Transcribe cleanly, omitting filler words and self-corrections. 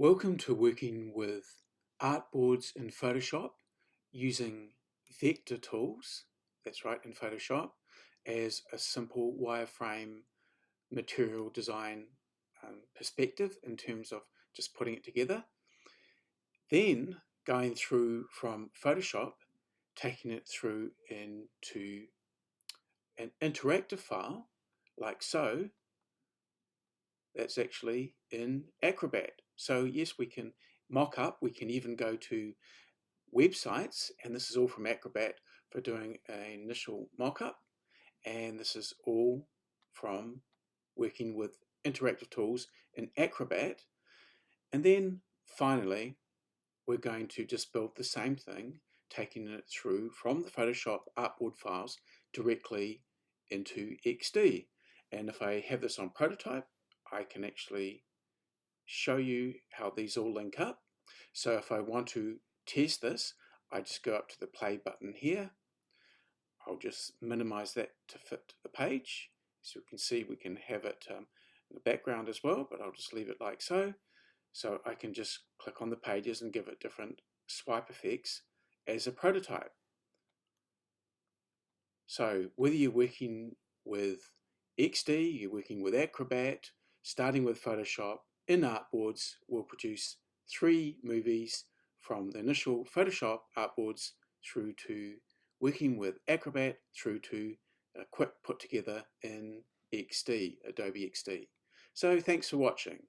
Welcome to working with artboards in Photoshop using vector tools, that's right, in Photoshop, as a simple wireframe material design perspective in terms of just putting it together. Then going through from Photoshop, taking it through into an interactive file like so. That's actually in Acrobat. So yes, we can mock up, we can even go to websites, and this is all from Acrobat for doing an initial mock-up, and this is all from working with interactive tools in Acrobat. And then finally we're going to just build the same thing, taking it through from the Photoshop artboard files directly into XD. And if I have this on prototype, I can actually show you how these all link up. So if I want to test this, I just go up to the play button here. I'll just minimize that to fit the page. So you can see we can have it in the background as well, but I'll just leave it like so. So I can just click on the pages and give it different swipe effects as a prototype. So whether you're working with XD, you're working with Acrobat, starting with Photoshop, in Artboards will produce 3 movies from the initial Photoshop Artboards through to working with Acrobat through to a quick put together in XD, Adobe XD. So thanks for watching.